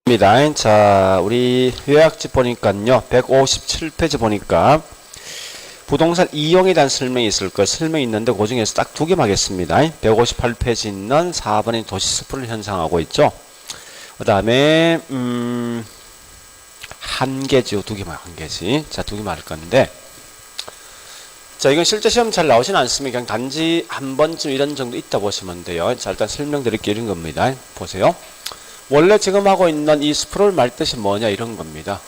입니다. 자, 우리 요약집 보니까요. 157페이지 보니까 부동산 이용에 대한 설명이 있을 거예요. 설명이 있는데 그 중에서 딱 두 개만 하겠습니다. 158페이지 있는 4번의 도시 스프를 현상하고 있죠. 그 다음에 한 개지, 두 개만 한 개지. 자, 두 개만 할 건데. 자, 이건 실제 시험 잘 나오진 않습니다. 그냥 단지 한 번쯤 이런 정도 있다 보시면 돼요. 자, 일단 설명드릴게요. 이런 겁니다. 보세요. 원래 지금 하고 있는 이 스프롤 말 뜻이 뭐냐 이런 겁니다.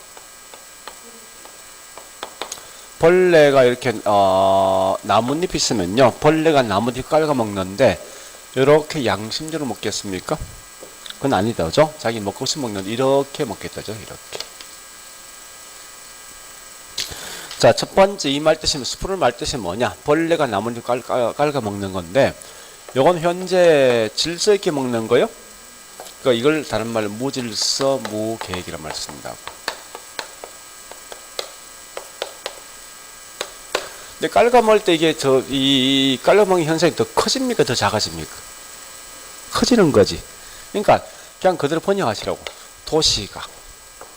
벌레가 이렇게 나뭇잎 있으면요. 벌레가 나뭇잎 깔아 먹는데 이렇게 양심적으로 먹겠습니까? 그건 아니다. 그죠? 자기 먹고 싶어 먹는데 이렇게 먹겠다죠. 이렇게. 자, 첫 번째 이 말 뜻이 스프롤 말 뜻이 뭐냐? 벌레가 나뭇잎 깔아 먹는 건데 요건 현재 질서 있게 먹는 거요. 그러니까 이걸 다른 말로 무질서 무계획이란 말을 쓴다고. 근데 깔아먹을 때 이게 이 깔아먹는 현상이 더 커집니까? 더 작아집니까? 커지는 거지. 그러니까 그냥 그대로 번역하시라고.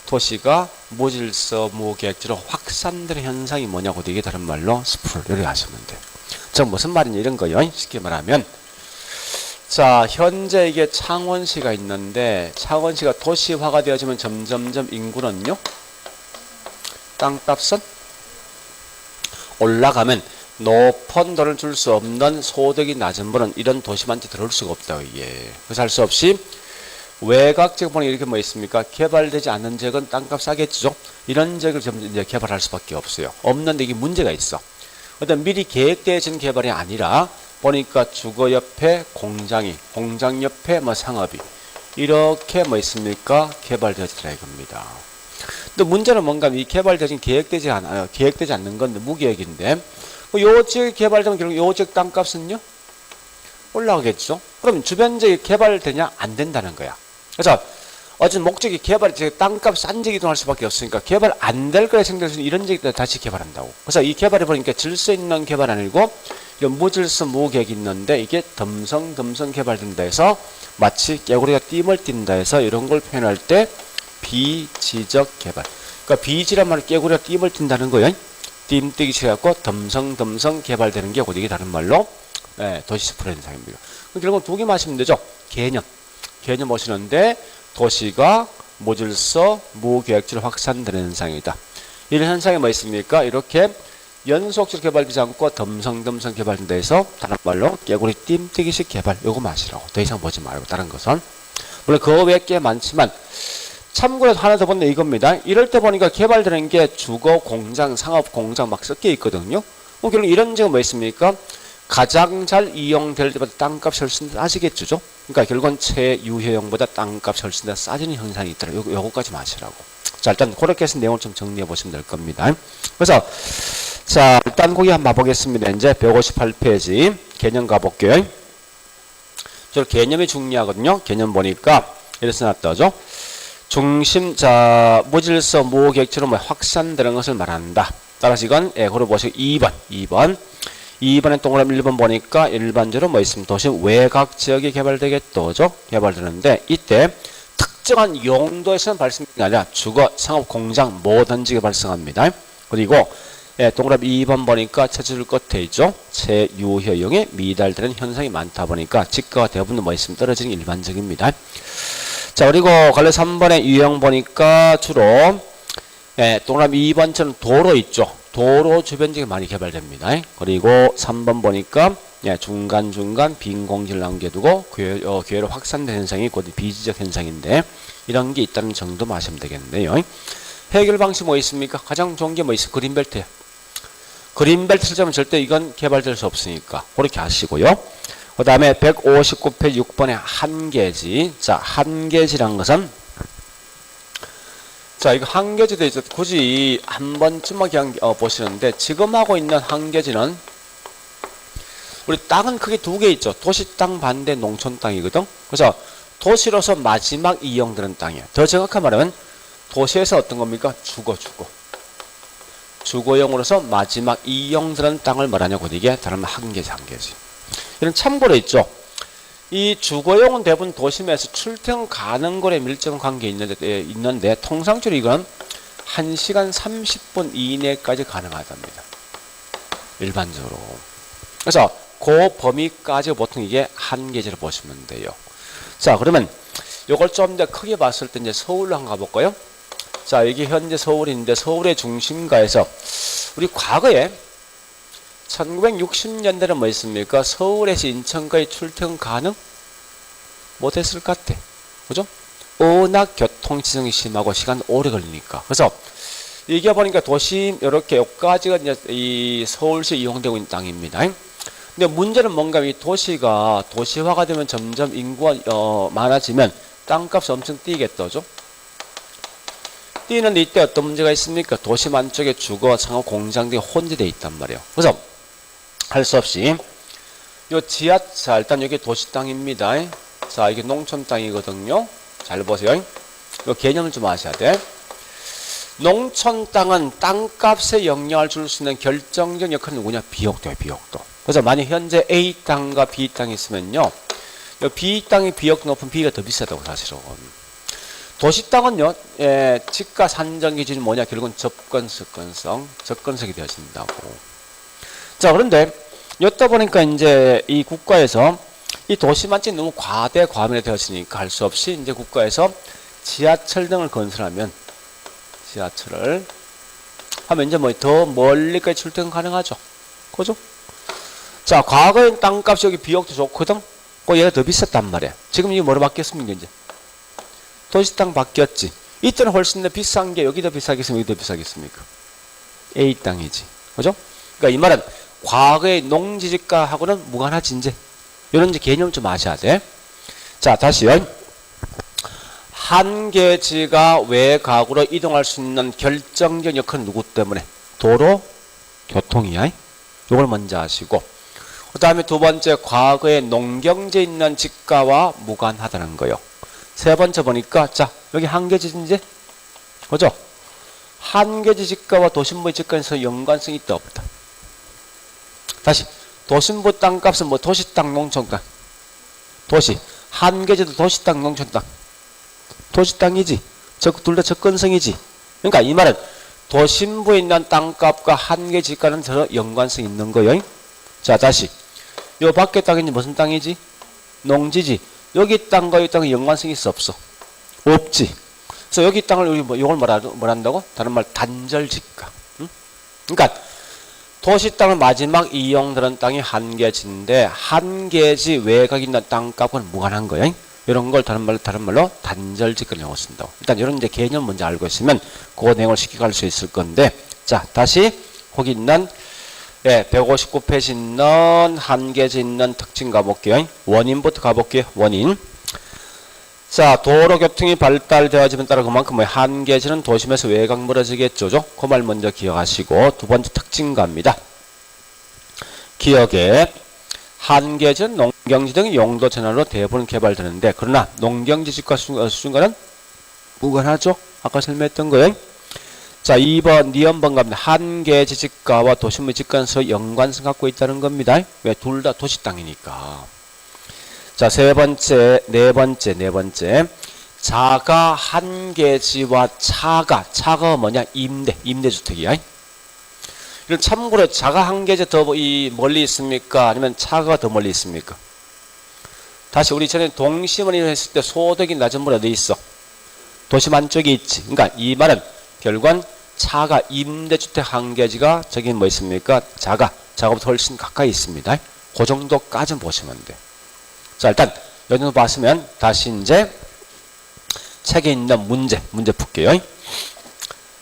도시가 무질서 무계획적으로 확산되는 현상이 뭐냐고 이게 다른 말로 스프롤 이렇게 하시면 돼요. 자, 무슨 말이냐 이런 거요. 쉽게 말하면 자, 현재 이게 창원시가 있는데 창원시가 도시화가 되어지면 점점점 인구는요. 땅값은 올라가면 높은 돈을 줄 수 없는 소득이 낮은 분은 이런 도시한테 들어올 수가 없다. 예. 그래서 할 수 없이 외곽 지역 보니 이렇게 뭐 있습니까? 개발되지 않는 지역은 땅값 싸겠죠. 이런 지역을 이제 개발할 수밖에 없어요. 없는데 이게 문제가 있어. 어떤 미리 계획되어진 개발이 아니라 보니까 주거 옆에 공장이, 공장 옆에 뭐 상업이 이렇게 뭐 있습니까? 개발되어지라 이겁니다. 근데 문제는 뭔가 이 개발되진 계획되지 않아요. 계획되지 않는 건데 무계획인데 요 지역이 개발되면 결국 요 지역 땅값은요? 올라가겠죠. 그럼 주변 지역이 개발되냐? 안 된다는 거야. 그래서 어쨌든 목적이 개발, 땅값 싼 지역이 이동할 수밖에 없으니까 개발 안 될 거에 생길 수 있는 이런 지역들 다시 개발한다고. 그래서 이 개발해 보니까 질서 있는 개발 아니고 이런 무질서 무계획이 있는데 이게 덤성 개발된다 해서 마치 깨구리가 띠을 띈다 해서 이런 걸 표현할 때 비지적 개발. 그러니까 비지란 말은 깨구리가 띠을 띈다는 거예요. 띠뛰기 시작하고 덤성 개발되는 게 곧 이게 다른 말로 도시 스프레 현상입니다. 결국 두 개 마시면 되죠. 개념 보시는데 도시가 무질서 무계획적으로 확산되는 현상이다. 이런 현상이 뭐 있습니까? 이렇게 연속적으로 개발되지 않고 덤성 개발된다 해서 다른 말로 깨구리 띠뛰기식 개발 요거 마시라고. 더 이상 보지 말고 다른 것은 물론 그 외에 꽤 많지만 참고로 하나 더 보면 이겁니다. 이럴 때 보니까 개발되는 게 주거 공장 상업 공장 막 섞여 있거든요. 결국 이런 점은 뭐 있습니까? 가장 잘 이용될 때보다 땅값이 훨씬 싸지겠죠. 그러니까 결국은 체유효용보다 땅값이 훨씬 더 싸지는 현상이 있더라고요. 요거까지 마시라고. 자, 일단 그렇게 해서 내용을 좀 정리해 보시면 될 겁니다. 그래서 자, 일단 거기 한번 봐보겠습니다. 이제 158페이지 개념 가볼게요. 저 개념이 중요하거든요. 개념 보니까 이렇게 써놨다죠. 중심, 자, 무질서 무계획적으로 확산되는 것을 말한다. 따라서 이건 그걸 보시고 2번에 동그라미 1번 보니까 일반적으로 뭐 있습니다. 도시 외곽 지역이 개발되겠죠. 개발되는데 이때 특정한 용도에서는 발생이 아니라 주거, 상업, 공장 뭐든지 발생합니다. 그리고 동그라미 2번 보니까 체질 끝에 있죠. 체유효용에 미달되는 현상이 많다 보니까 집가가 대부분 뭐 있으면 떨어지는 게 일반적입니다. 자, 그리고 관련 3번의 유형 보니까 주로 동그라미 2번처럼 도로 있죠. 도로 주변 지역이 많이 개발됩니다. 그리고 3번 보니까 중간중간 빈 공지를 남겨두고 교외로 확산된 현상이 곧 비지적 현상인데 이런 게 있다는 정도 마시면 되겠네요. 해결 방식 뭐 있습니까? 가장 좋은 게 뭐 있어요? 그린벨트예요. 그린벨트 설정하면 절대 이건 개발될 수 없으니까 그렇게 하시고요. 그 다음에 159페이지 6번에 한계지. 자, 한계지란 것은 자, 이거 한계지도 이제 굳이 한 번쯤만 그냥 보시는데 지금 하고 있는 한계지는 우리 땅은 크게 두 개 있죠. 도시 땅 반대 농촌 땅이거든. 그래서 도시로서 마지막 이용되는 땅이에요. 더 정확한 말하면 도시에서 어떤 겁니까? 주거용으로서 마지막 이용되는 땅을 말하냐고 이게 다른 한계지. 이런 참고로 있죠. 이 주거용은 대부분 도심에서 출퇴근 가는 거에 밀접한 관계에 있는데 통상적으로 이건 1시간 30분 이내까지 가능하답니다. 일반적으로. 그래서 그 범위까지 보통 이게 한계지로 보시면 돼요. 자, 그러면 요걸 좀 더 크게 봤을 때 이제 서울로 한번 가볼까요? 자, 이게 현재 서울인데 서울의 중심가에서 우리 과거에 1960년대는 뭐 있습니까? 서울에서 인천까지 출퇴근 가능? 못했을 것 같아. 그죠? 워낙 교통지정이 심하고 시간 오래 걸리니까. 그래서 이게 보니까 도심, 이렇게 여기까지가 이제 이 서울시 이용되고 있는 땅입니다. 근데 문제는 뭔가 이 도시가 도시화가 되면 점점 인구가 많아지면 땅값이 엄청 뛰겠죠. 뛰는데 이때 어떤 문제가 있습니까? 도심 안쪽에 주거, 상업, 공장 등이 혼재되어 있단 말이에요. 그래서 할 수 없이 요 지하차, 일단 여기 도시 땅입니다. 자, 이게 농촌 땅이거든요. 잘 보세요. 요 개념을 좀 아셔야 돼. 농촌 땅은 땅값에 영향을 줄 수 있는 결정적 역할은 누구냐? 비옥도예요, 비옥도. 그래서 만약 현재 A 땅과 B 땅이 있으면요, 요 B 땅이 비옥도 높은 B가 더 비싸다고 사실은. 도시 땅은요, 지가 산정 기준이 뭐냐? 결국은 접근성이 되어진다고. 자, 그런데 여기다 보니까 이제 이 국가에서 이 도시만치 너무 과밀이 되었으니까 할 수 없이 이제 국가에서 지하철 등을 건설하면 지하철을 하면 이제 뭐 더 멀리까지 출퇴근 가능하죠. 그죠? 자, 과거엔 땅값이 여기 비옥도 좋거든? 얘가 더 비쌌단 말이야. 지금 이게 뭐로 바뀌었습니까, 이제? 도시 땅 바뀌었지. 이때는 훨씬 더 비싼 게 여기 더 비싸겠습니까? 여기 더 비싸겠습니까? A 땅이지. 그죠? 그러니까 이 말은 과거의 농지지가하고는 무관하지, 이제. 이런 이제 개념 좀 아셔야 돼. 자, 다시요. 한계지가 외곽으로 이동할 수 있는 결정적 역할은 누구 때문에? 도로, 교통이야. 이걸 먼저 아시고. 그 다음에 두 번째, 과거에 농경지에 있는 지가와 무관하다는 거요. 세 번째 보니까, 자, 여기 한계지 이제? 그죠? 한계지 지가와 도심부의 지가에서 연관성이 있다, 없다? 다시, 도심부 땅값은 뭐 도시 땅, 농촌 땅. 도시. 한계지도 도시 땅, 농촌 땅. 도시 땅이지. 둘 다 접근성이지. 그러니까 이 말은 도심부에 있는 땅값과 한계지가는 서로 연관성이 있는 거예요. 자, 다시. 요 밖에 땅이 무슨 땅이지? 농지지. 여기 땅과 이 땅은 연관성이 있어, 없어? 없지. 그래서 여기 땅을 우리 이걸 뭐란다고? 다른 말 단절지가. 응? 그러니까 도시 땅을 마지막 이용되는 땅이 한계지인데 한계지 외곽에 있는 땅값은 무관한 거예요. 이런 걸 다른 말로 단절지가라고 쓴다고. 일단 이런 이제 개념 먼저 알고 있으면 그 내용을 쉽게 갈 수 있을 건데, 자, 다시 거기 있는 159페이지 있는 한계지 있는 특징 가볼게요. 원인부터 가볼게요. 원인. 자, 도로 교통이 발달되어지면 따라 그만큼 한계지는 도심에서 외곽 멀어지겠죠. 그 말 먼저 기억하시고 두 번째 특징 갑니다. 기억에 한계지는 농경지 등 용도 전환으로 대부분 개발되는데 그러나 농경지 지가 수준과는 무관하죠. 아까 설명했던 거예요. 자, 2번 니은번 갑니다. 한계지 지가와 도심의 지가에서 연관성 갖고 있다는 겁니다. 왜? 둘 다 도시 땅이니까. 자, 네 번째. 자가 한계지와 차가 뭐냐? 임대주택이야. 이런 참고로 자가 한계지 더 멀리 있습니까? 아니면 차가 더 멀리 있습니까? 다시 우리 전에 동심원을 했을 때 소득이 낮은 분 어디 있어? 도심 안쪽에 있지. 그러니까 이 말은 결국은 차가 임대주택 한계지가 저기 뭐 있습니까? 자가보다 훨씬 가까이 있습니다. 그 정도까지는 보시면 돼. 자, 일단 이 정도 봤으면 다시 이제 책에 있는 문제 풀게요.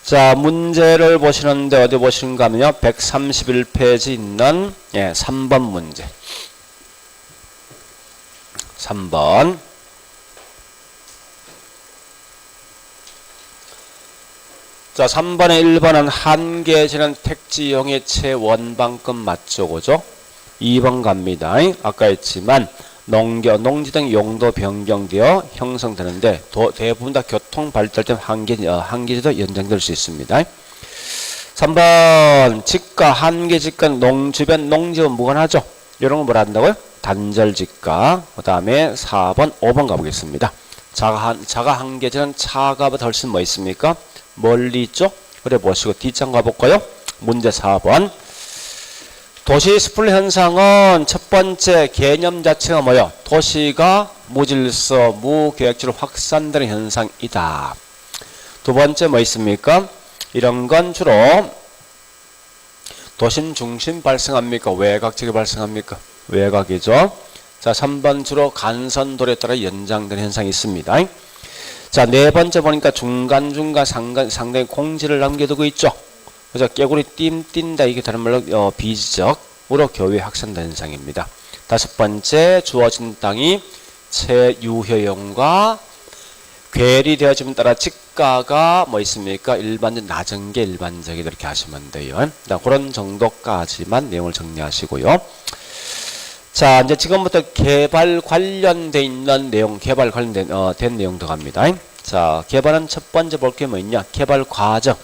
자, 문제를 보시는데 어디 보시는가 하면요. 131페이지 있는 3번 문제. 3번. 자, 3번에 1번은 한계지는 택지형의 최원방급 맞죠? 그죠? 2번 갑니다. 아까 했지만 농지 등 용도 변경되어 형성되는데 대부분 다 교통 발달 때문에 한계지도 연장될 수 있습니다. 3번 지가 한계지가 주변 농지와 무관하죠. 이런 거 뭐라 한다고요? 단절지가. 그 다음에 4번, 5번 가보겠습니다. 자가 한계제는 차가보다 훨씬 뭐 있습니까? 멀리 있죠? 그래 보시고 뒷장 가볼까요? 문제 4번. 도시 스플 현상은 첫 번째 개념 자체가 뭐예요? 도시가 무질서, 무계획적으로 확산되는 현상이다. 두 번째 뭐 있습니까? 이런 건 주로 도심 중심 발생합니까? 외곽지에 발생합니까? 외곽이죠. 자, 3번 주로 간선도로에 따라 연장되는 현상이 있습니다. 자, 네 번째 보니까 중간중간 상당히 공지를 남겨두고 있죠. 그래서 깨구리 띈다 이게 다른 말로 비지적으로 교외 확산된 현상입니다. 다섯 번째 주어진 땅이 체유효용과 괴리되어짐에 따라 지가가 뭐 있습니까? 일반적 낮은 게 일반적이다 이렇게 하시면 돼요. 그런 정도까지만 내용을 정리하시고요. 자, 이제 지금부터 개발 관련돼 있는 내용, 개발 관련된 된 내용 들어갑니다. 자, 개발은 첫 번째 볼 게 뭐 있냐? 개발 과정.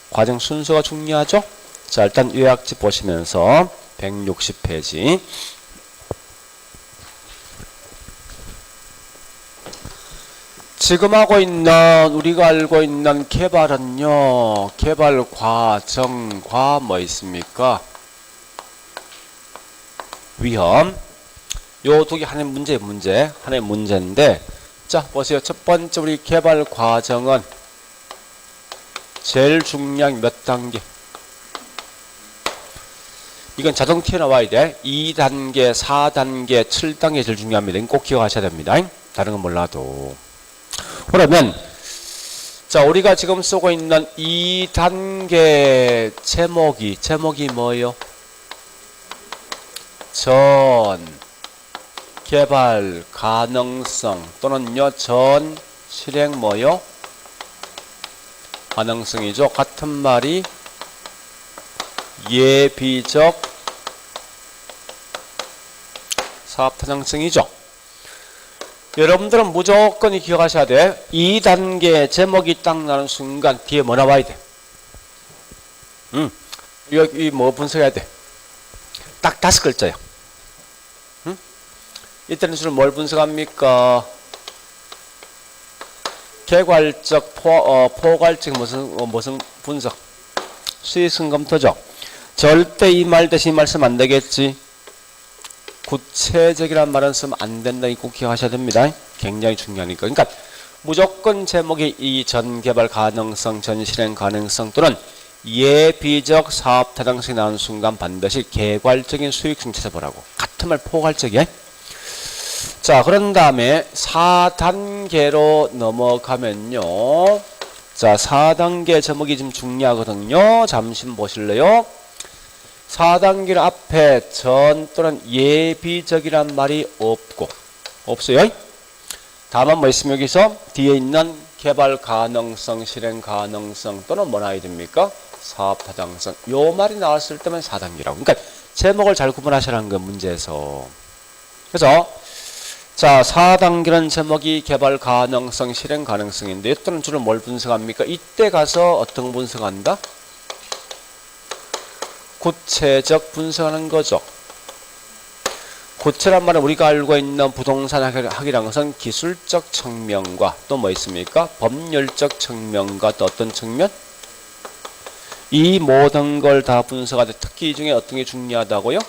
과정 순서가 중요하죠? 자, 일단 요약지 보시면서 160페이지. 지금 하고 있는, 우리가 알고 있는 개발은요, 개발 과정과 뭐 있습니까? 위험. 요 두 개 하나의 하나의 문제인데, 자, 보세요. 첫 번째 우리 개발 과정은 제일 중요한 몇 단계? 이건 자동 튀어나와야 돼. 2단계, 4단계, 7단계 제일 중요합니다. 이건 꼭 기억하셔야 됩니다. 다른 건 몰라도. 그러면 자, 우리가 지금 쓰고 있는 2단계 제목이 뭐예요? 전 개발 가능성 또는요 전 실행 뭐요? 가능성이죠. 같은 말이 예비적 사업 타당성이죠. 여러분들은 무조건 기억하셔야 돼. 2단계 제목이 딱 나는 순간 뒤에 뭐 나와야 돼? 여기 뭐 분석해야 돼? 딱 5글자요. 이때는 주로 뭘 분석합니까? 개괄적, 포괄적 무슨 분석? 수익성 검토죠. 절대 이 말 대신 이 말씀 안 되겠지. 구체적이란 말은 쓰면 안 된다. 꼭 기억하셔야 됩니다. 굉장히 중요하니까. 그러니까 무조건 제목이 이 전 개발 가능성, 전 실행 가능성 또는 예비적 사업 타당성이 나오는 순간 반드시 개괄적인 수익성 찾아보라고. 같은 말 포괄적이야. 자, 그런 다음에 4단계로 넘어가면요. 자, 4단계 제목이 좀 중요하거든요. 잠시 보실래요? 4단계는 앞에 전 또는 예비적이란 말이 없어요. 다만 뭐 있으면 여기서 뒤에 있는 개발 가능성, 실행 가능성 또는 뭐 나와야 됩니까? 사업 타당성. 요 말이 나왔을 때만 4단계라고. 그러니까 제목을 잘 구분하시라는 건 문제에서. 그래서 자, 4단계는 제목이 개발 가능성, 실행 가능성인데 이때는 주로 뭘 분석합니까? 이때 가서 어떤 거 분석한다? 구체적 분석하는 거죠. 구체란 말은 우리가 알고 있는 부동산 학이라는 것은 기술적 측면과 또 뭐 있습니까? 법률적 측면과 또 어떤 측면? 이 모든 걸 다 분석하되 특히 이 중에 어떤 게 중요하다고요?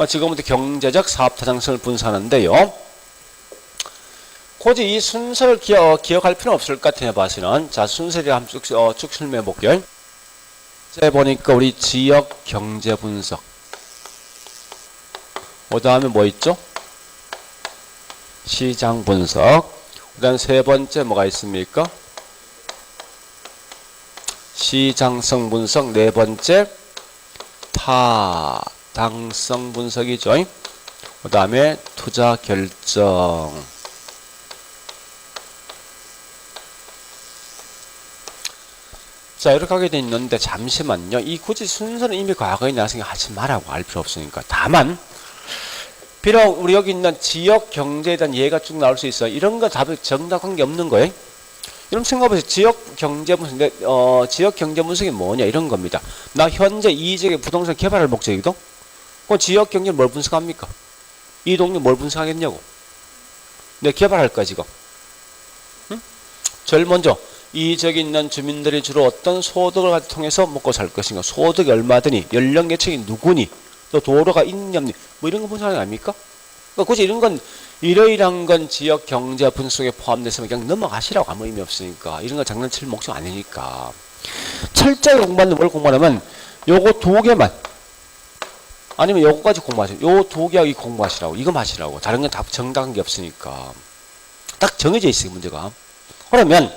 지금부터 경제적 사업 타당성을 분석하는데요. 굳이 이 순서를 기억할 필요는 없을 것 같아요. 봐서는. 자, 순서를 한번 쭉 설명해 볼게요. 이제 보니까 우리 지역 경제 분석. 그 다음에 뭐 있죠? 시장 분석. 그 다음 세 번째 뭐가 있습니까? 시장성 분석. 네 번째 타당성 분석이죠. 그 다음에 투자 결정. 자, 이렇게 하게 돼 있는데 잠시만요. 이 굳이 순서는 이미 과거에 나왔으니까 하지 말라고 알 필요 없으니까. 다만 비록 우리 여기 있는 지역 경제에 대한 예가 쭉 나올 수 있어요. 이런 거 답이 정답한 게 없는 거예요. 이런 생각해보세요. 지역 경제 분석, 지역 경제 분석이 뭐냐 이런 겁니다. 나 현재 이 지역의 부동산 개발할 목적이거든. 그럼 지역 경제를 뭘 분석합니까? 이 동네 뭘 분석하겠냐고. 내 개발할 거야 지금. 응? 제일 먼저 이 지역에 있는 주민들이 주로 어떤 소득을 통해서 먹고 살 것인가, 소득이 얼마더니, 연령 계층이 누구니, 또 도로가 있냐 없니, 뭐 이런 거 분석하는 거 아닙니까? 그러니까 굳이 이런 건 이러이러한 건 지역 경제 분석에 포함돼서 그냥 넘어가시라고 아무 의미 없으니까, 이런 거 장난칠 목적 아니니까. 철저히 공부하는 뭘 공부하냐면 요거 두 개만, 아니면 요거까지 공부하세요. 요 두 개 공부하시라고, 이거 마시라고. 다른 건 다 정당한 게 없으니까. 딱 정해져 있어요 문제가. 그러면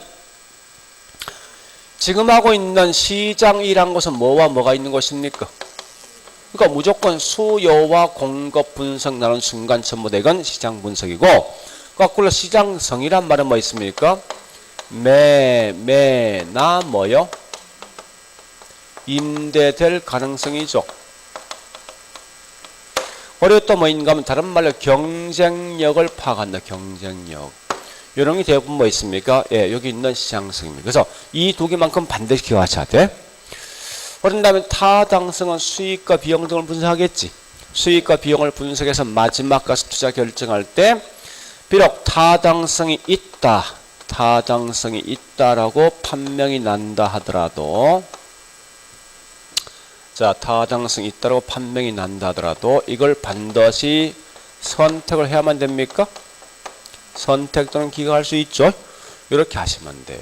지금 하고 있는 시장이란 것은 뭐와 뭐가 있는 것입니까? 그러니까 무조건 수요와 공급 분석 나눈 순간 전부 다 이건 시장 분석이고, 거꾸로 시장성이란 말은 뭐 있습니까? 매매나 뭐요? 임대될 가능성이죠. 그리고 또 뭐인가 하면 다른 말로 경쟁력을 파악한다. 경쟁력. 이런 게 대부분 뭐 있습니까? 예, 여기 있는 시장성입니다. 그래서 이 두 개만큼 반드시 기억하셔야 돼. 그런 다음에 타당성은 수익과 비용 등을 분석하겠지. 수익과 비용을 분석해서 마지막 가서 투자 결정할 때 비록 타당성이 있다라고 판명이 난다 하더라도, 자, 타당성이 있다라고 판명이 난다 하더라도 이걸 반드시 선택을 해야만 됩니까? 선택 또는 기각할 수 있죠. 이렇게 하시면 돼.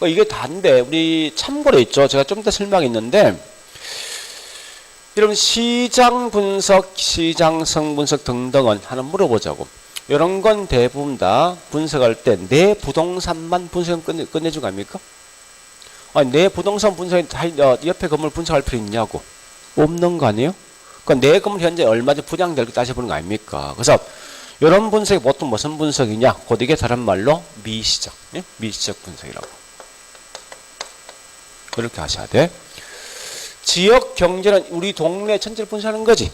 이게 다인데 우리 참고로 있죠. 제가 좀 더 설명했는데, 이런 시장 분석, 시장성 분석 등등은 하나 물어보자고. 이런 건 대부분 다 분석할 때 내 부동산만 분석 끝내준 거 아닙니까? 아니, 내 부동산 분석이 옆에 건물 분석할 필요 있냐고. 없는 거 아니에요? 그러니까 내 건물 현재 얼마든지 분양될 거 따져보는 거 아닙니까? 그래서 이런 분석이 보통 무슨 분석이냐? 곧 이게 다른 말로 미시적, 예? 미시적 분석이라고. 그렇게 하셔야 돼. 지역 경제는 우리 동네 전체를 분석하는 거지.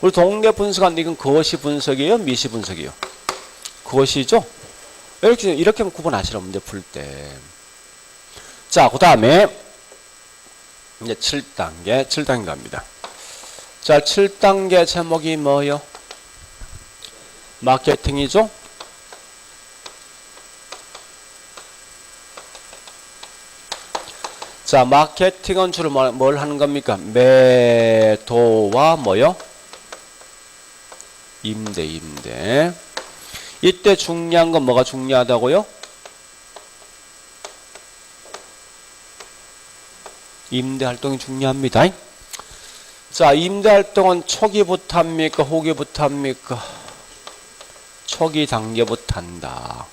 우리 동네 분석하는데 이건 거시 분석이에요? 미시 분석이에요? 거시죠? 이렇게 구분하시라, 문제 풀 때. 자, 그 다음에 이제 7단계 갑니다. 자, 7단계 제목이 뭐요? 마케팅이죠? 자, 마케팅은 주로 뭘 하는 겁니까? 매도와 뭐요? 임대. 이때 중요한 건 뭐가 중요하다고요? 임대 활동이 중요합니다. 자, 임대 활동은 초기부터 합니까? 후기부터 합니까? 초기 단계부터 한다.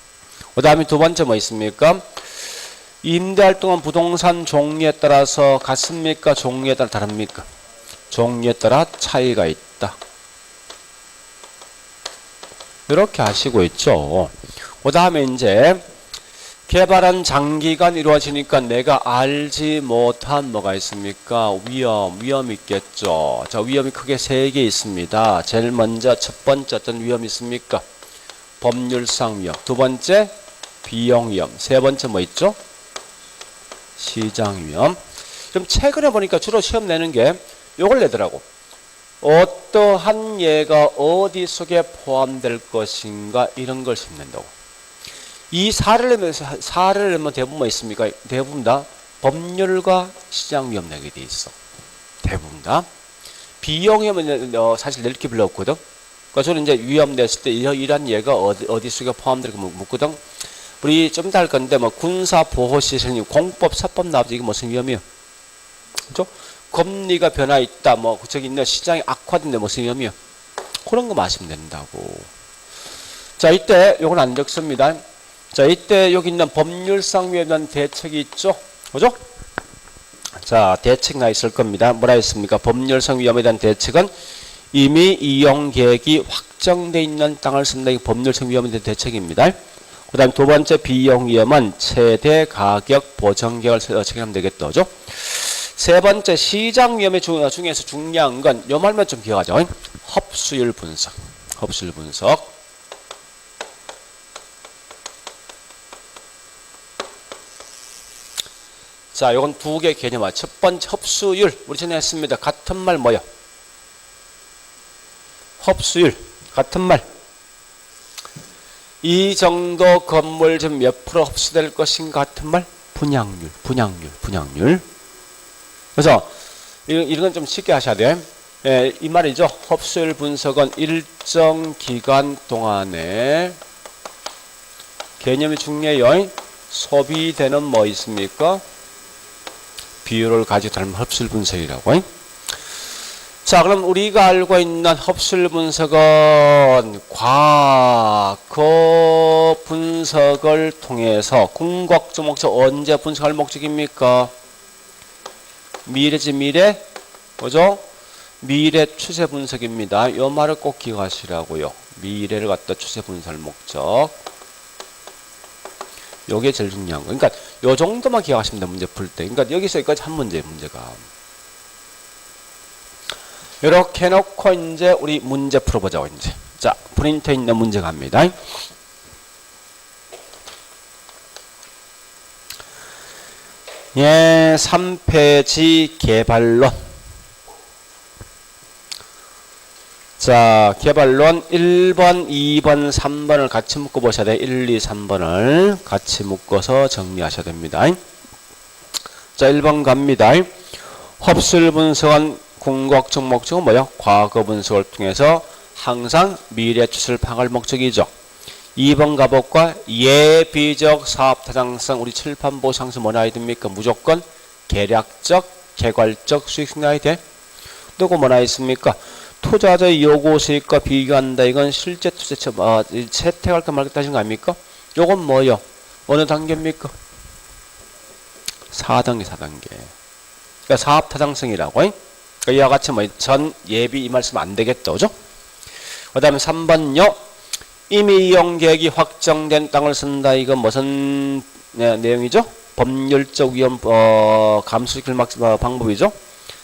그 다음에 두 번째 뭐 있습니까? 임대 활동은 부동산 종류에 따라서 같습니까? 종류에 따라 다릅니까? 종류에 따라 차이가 있다. 이렇게 하시고 있죠. 그 다음에 이제 개발은 장기간 이루어지니까 내가 알지 못한 뭐가 있습니까? 위험 있겠죠. 자, 위험이 크게 3개 있습니다. 제일 먼저 첫 번째 어떤 위험이 있습니까? 법률상 위험. 두 번째 비용 위험. 세 번째 뭐 있죠? 시장 위험. 그럼 최근에 보니까 주로 시험 내는 게 요걸 내더라고. 어떠한 예가 어디 속에 포함될 것인가, 이런 걸 짚는다고. 이 사례를 내면 대부분 뭐 있습니까? 대부분 다 법률과 시장 위험 내게 돼 있어. 대부분 다. 비용 위험은 사실 낼 게 별로 없거든. 그러니까 저는 이제 위험 냈을 때 이런 예가 어디 속에 포함될까 묻거든. 우리 좀 이따 할 건데 뭐 군사 보호 시스템, 공법, 사법 나오지, 이게 무슨 위험이에요? 그죠? 금리가 변화 있다, 뭐 저기 있는 시장이 악화된데 무슨 위험이에요? 그런 거 마시면 된다고. 자, 이때 요건 안 적습니다. 자, 이때 여기 있는 법률상 위험에 대한 대책이 있죠? 그죠? 자, 대책 나 있을 겁니다. 뭐라 했습니까? 법률상 위험에 대한 대책은 이미 이용 계획이 확정돼 있는 땅을 쓴다. 이 법률상 위험에 대한 대책입니다. 그 다음 두 번째 비용 위험은 최대 가격 보정 계획을 책임하면 되겠다. 그죠? 세 번째 시장 위험의 중에서 중요한 건 요 말만 좀 기억하죠. 흡수율 분석. 흡수율 분석. 자, 요건 두 개 개념화. 첫 번째 흡수율. 우리 전에 했습니다. 같은 말 뭐요? 흡수율 같은 말. 이 정도 건물 좀 몇 프로 흡수될 것인가 같은 말. 분양률. 그래서 이런 건 좀 쉽게 하셔야 돼. 예, 이 말이죠. 흡수율 분석은 일정 기간 동안에 개념이 중요해요. 소비되는 뭐 있습니까? 비율을 가지고 다른 흡수율 분석이라고. 자, 그럼 우리가 알고 있는 흡수율 분석은 과거 분석을 통해서 궁극적 목적 언제 분석할 목적입니까? 미래지 미래, 그죠? 미래 추세 분석입니다. 이 말을 꼭 기억하시라고요. 미래를 갖다 추세 분석할 목적. 요게 제일 중요한 거. 그러니까 요 정도만 기억하시면 돼요. 문제 풀 때. 그러니까 여기서 여기까지 한 문제가. 이렇게 해놓고 이제 우리 문제 풀어보자고 이제. 자, 프린트에 있는 문제 갑니다. 예, 3페이지 개발론. 자, 개발론 1번, 2번, 3번을 같이 묶어 보셔야 돼요. 1, 2, 3번을 같이 묶어서 정리하셔야 됩니다. 자, 1번 갑니다. 흡수율 분석은 궁극적 목적은 뭐요? 과거 분석을 통해서 항상 미래 추세를 파악할 목적이죠. 2번 가볼까? 예비적 사업 타당성. 우리 칠판 보상서 뭐 나야 됩니까? 무조건 계략적, 개괄적 수익성 나야 돼. 또그 뭐 나야 있습니까? 투자자의 요구 수익과 비교한다. 이건 실제 투자 채택할까 말까 하신 거 아닙니까? 요건 뭐요? 어느 단계입니까? 4단계. 그러니까 사업 타당성이라고. 그러니까 이와 같이 뭐 전 예비 이 말씀 안 되겠다. 그죠? 그 다음에 3번요. 이미 이용 계획이 확정된 땅을 쓴다. 이건 무슨 내용이죠? 법률적 위험 감수시킬 방법이죠.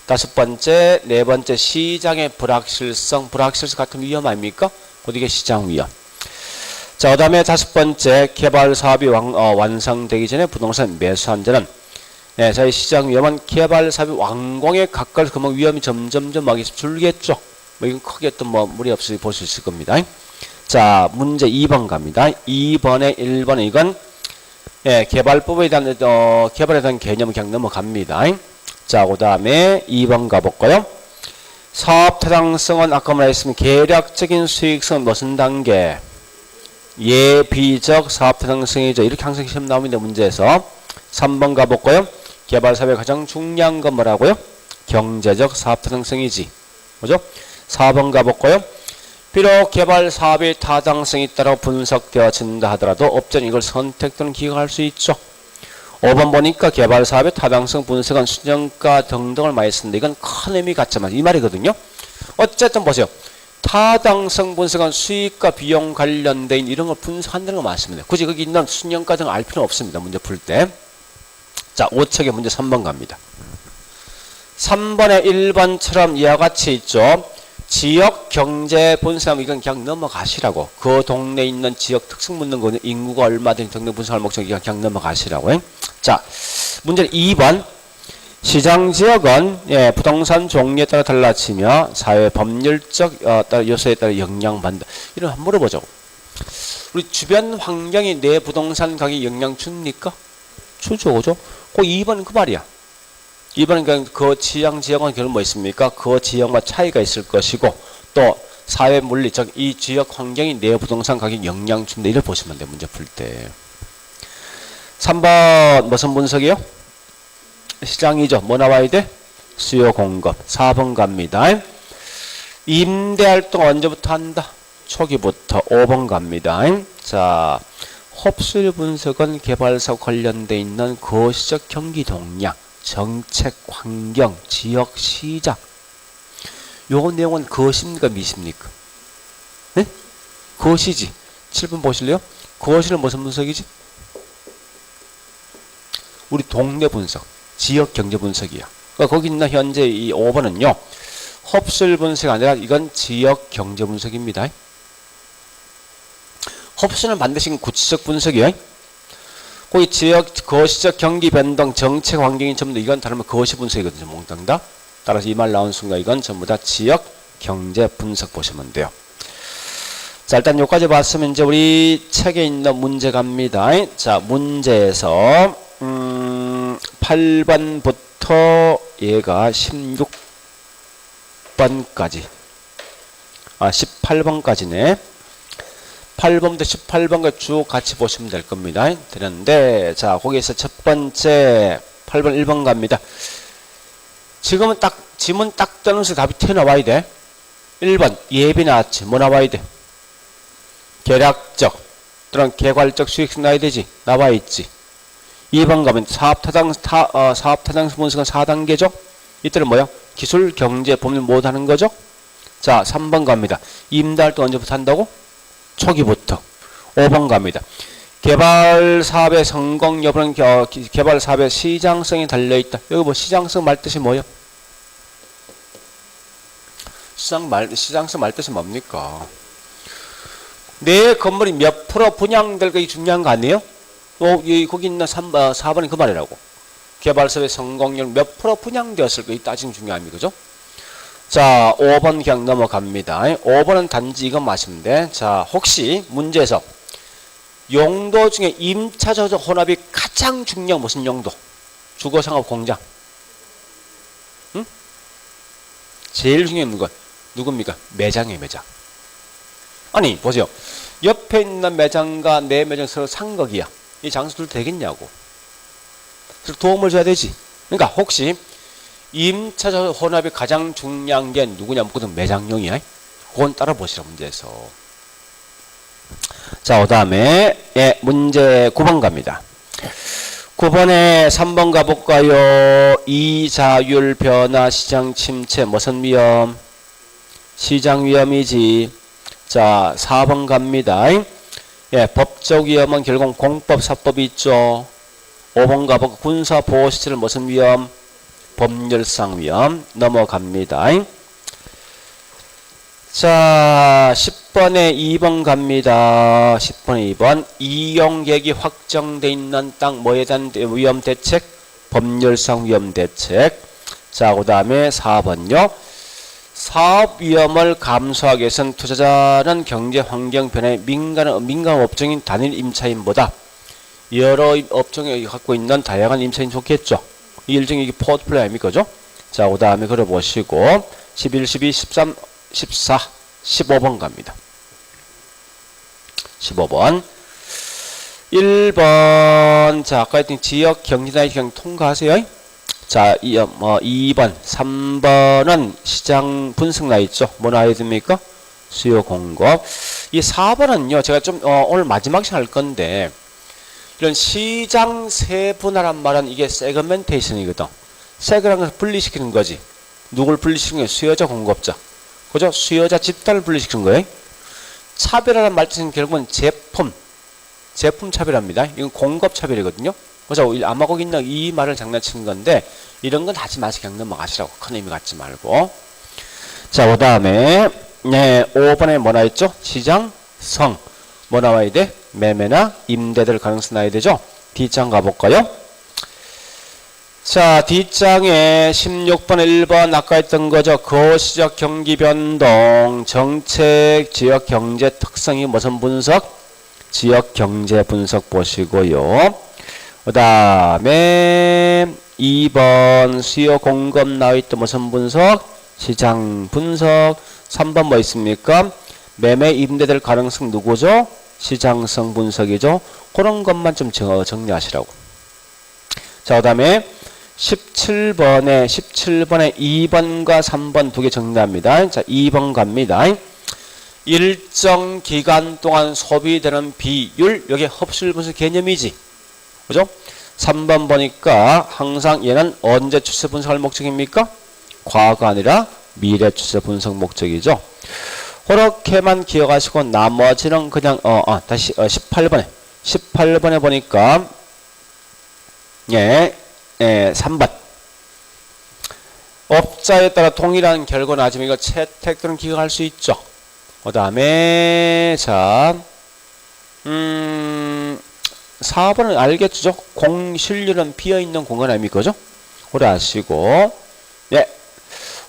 5번째, 4번째 시장의 불확실성 같은 위험 아닙니까? 곧 이게 시장 위험. 자, 그 다음에 5번째 개발 사업이 완성되기 전에 부동산 매수한 자는 저희 시장 위험은 개발 사업이 완공에 가까워서 그만 위험이 점점 줄겠죠. 뭐 이건 크게 또 뭐 무리 없이 볼 수 있을 겁니다. 자, 문제 2번 갑니다. 2번에 1번에 이건 개발법에 대한 개발에 대한 개념을 그냥 넘어갑니다. 자, 그 다음에 2번 가볼까요? 사업 타당성은 아까 말했으면 계략적인 수익성은 무슨 단계? 예비적 사업 타당성이죠. 이렇게 항상 시험 나옵니다. 문제에서. 3번 가볼까요? 개발 사업의 가장 중요한 건 뭐라고요? 경제적 사업 타당성이지. 그죠? 4번 가볼까요? 비록 개발 사업의 타당성이 있다고 분석되어진다 하더라도 업자는 이걸 선택 또는 기각할 수 있죠. 5번 보니까 개발 사업의 타당성 분석은 수정가 등등을 많이 쓰는데 이건 큰 의미 같지만 이 말이거든요. 어쨌든 보세요. 타당성 분석은 수익과 비용 관련된 이런 걸 분석한다는 거 맞습니다. 굳이 거기 있는 수정가 등을 알 필요는 없습니다. 문제 풀 때. 자, 5책의 문제 3번 갑니다. 3번에 1번처럼 이와 같이 있죠. 지역 경제 분석 이건 그냥 넘어가시라고. 그 동네에 있는 지역 특성 묻는 거는 인구가 얼마든지 동네 분석할 목적이 그냥 넘어가시라고. 자, 문제는 2번. 시장 지역은 부동산 종류에 따라 달라지며 사회 법률적 요소에 따라 영향받는다. 이런 한번 물어보죠. 우리 주변 환경이 내 부동산 가격에 영향 줍니까? 주죠, 그죠? 그 2번은 그 말이야. 2번은 그 지역 지역은 결국 뭐 있습니까? 그 지역과 차이가 있을 것이고 또 사회 물리적 이 지역 환경이 내 부동산 가격에 영향 준다. 이걸 보시면 돼요. 문제 풀 때. 3번 무슨 분석이요? 시장이죠. 뭐 나와야 돼? 수요 공급. 4번 갑니다. 임대활동 언제부터 한다? 초기부터. 5번 갑니다. 자, 흡수율 분석은 개발사업 관련돼 있는 거시적 경기 동향, 정책 환경, 지역 시장. 요 내용은 거시입니까 미십니까? 네? 거시지. 7번 보실래요? 거시는 무슨 분석이지? 우리 동네 분석, 지역 경제 분석이야. 그러니까 거기 있는 현재 이 5번은요. 흡수율 분석이 아니라 이건 지역 경제 분석입니다. 흡수는 반드시 구치적 분석이에요. 거기 지역 거시적 경기 변동 정책 환경이 전부 다 이건 다르면 거시 분석이거든요. 몽땅 다. 따라서 이 말 나온 순간 이건 전부 다 지역 경제 분석 보시면 돼요. 자, 일단 여기까지 봤으면 이제 우리 책에 있는 문제 갑니다. 자, 문제에서 8번부터 얘가 16번까지 18번까지네. 8번부터 18번까지 쭉 같이 보시면 될 겁니다. 되는데, 자, 거기에서 첫 번째 8번 1번 갑니다. 지금은 딱 지문 딱 떠면서 답이 튀어나와야 돼. 1번 예비 나왔지. 뭐 나와야 돼? 계략적 또는 개괄적 수익성 나와야 되지. 나와 있지. 2번 가면 사업타당 분석은 4단계죠. 이때는 뭐야? 기술, 경제, 법률 모두 하는 거죠. 자, 3번 갑니다. 임대할 때 언제부터 한다고? 초기부터. 5번 갑니다. 개발 사업의 성공 여부는 개발 사업의 시장성이 달려있다. 여기 뭐 시장성 말 뜻이 뭐예요? 시장성 말 뜻이 뭡니까? 내 건물이 몇 프로 분양될 게 중요한 거 아니에요? 거기 있는 4번이 그 말이라고. 개발 사업의 성공률 몇 프로 분양되었을 거 따지는 중요합니다. 그죠? 자, 5번 그냥 넘어갑니다. 5번은 단지 이것 마시면 돼. 자, 혹시 문제에서 용도 중에 임차저적 혼합이 가장 중요한 무슨 용도? 주거상업 공장. 응? 제일 중요한 건 누굽니까? 매장이에요, 매장. 아니, 보세요. 옆에 있는 매장과 내 매장 서로 상극이야. 이 장수 둘 되겠냐고. 그래서 도움을 줘야 되지. 그러니까 혹시 임차적 혼합이 가장 중요한 게 누구냐 묻거든. 매장용이야. 그건 따라 보시라 문제에서. 자, 그 다음에 문제 9번 갑니다. 9번에 3번 가볼까요? 이자율 변화, 시장 침체, 무슨 위험? 시장 위험이지. 자, 4번 갑니다. 법적 위험은 결국 공법, 사법이 있죠. 5번 가볼까? 군사 보호 시설 무슨 위험? 법률상 위험. 넘어갑니다. 자, 10번에 2번 갑니다. 10번에 2번. 이용객이 확정되어 있는 땅, 뭐에 대한 위험 대책? 법률상 위험 대책. 자, 그 다음에 4번요. 사업 위험을 감소하기 위해서는 투자자는 경제 환경 변화에 민감 업종인 단일 임차인보다 여러 업종이 갖고 있는 다양한 임차인 좋겠죠. 이 일종의 포트폴리오 아닙니까? 그죠? 자, 그 다음에 그려보시고 11, 12, 13, 14, 15번 갑니다. 15번 1번 자, 아까 했던 지역 경제단위 그냥 통과하세요. 자, 2번 3번은 시장 분석 나있죠. 뭐 나야 됩니까? 수요 공급. 이 4번은요 제가 좀 오늘 마지막 시간 할 건데, 이런 시장 세분화란 말은 이게 세그멘테이션이거든. 세그라는 걸 분리시키는 거지. 누굴 분리시키는 거예요? 수요자, 공급자. 그죠? 수요자 집단을 분리시키는 거예요. 차별화란 말 뜻은 결국은 제품 차별합니다. 이건 공급 차별이거든요. 그래서 아마 거기 있는 이 말을 장난치는 건데, 이런 건 하지 마시고 그냥 넘어가시라고. 큰 의미 갖지 말고. 자, 그 다음에 5번에 뭐 나있죠? 시장성. 뭐 나와야 돼? 매매나 임대될 가능성 나야 되죠? D장 가볼까요? 자, D장에 16번에 1번 아까 했던 거죠. 거시적 경기 변동, 정책, 지역 경제 특성이 무슨 분석? 지역 경제 분석 보시고요. 그 다음에 2번 수요 공급 나와있던 무슨 분석? 시장 분석. 3번 뭐 있습니까? 매매 임대될 가능성 누구죠? 시장성 분석이죠. 그런 것만 좀 정리하시라고. 자, 그 다음에 17번에 2번과 3번 두 개 정리합니다. 자, 2번 갑니다. 일정 기간 동안 소비되는 비율, 여기 흡수율 분석 개념이지. 그죠? 3번 보니까 항상 얘는 언제 추세 분석할 목적입니까? 과거 아니라 미래 추세 분석 목적이죠. 그렇게만 기억하시고 나머지는 그냥 다시 18번에 보니까 3번 업자에 따라 동일한 결과 나지만 이거 채택들은 기억할 수 있죠. 그 다음에 자 4번은 알겠죠? 공실률은 비어있는 공간 아닙니까? 그죠? 오래 하시고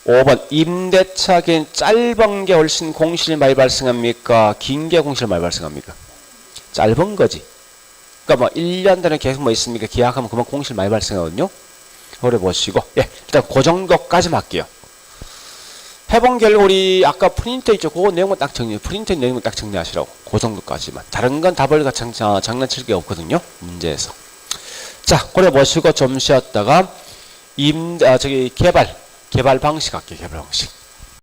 5번 임대차기엔 짧은 게 훨씬 공실이 많이 발생합니까? 긴 게 공실이 많이 발생합니까? 짧은 거지. 그러니까 뭐 1년 전에 계속 뭐 있습니까? 계약하면 그만 공실 많이 발생하거든요. 그래 보시고 예, 일단 그 정도까지만 할게요. 해본 결과 우리 아까 프린터 있죠? 그 내용만 딱 정리, 프린터 내용만 딱 정리하시라고. 그 정도까지만. 다른 건 답을 장난칠 게 없거든요. 문제에서. 자, 그래 보시고 좀 쉬었다가 개발 방식 할게요. 개발 방식.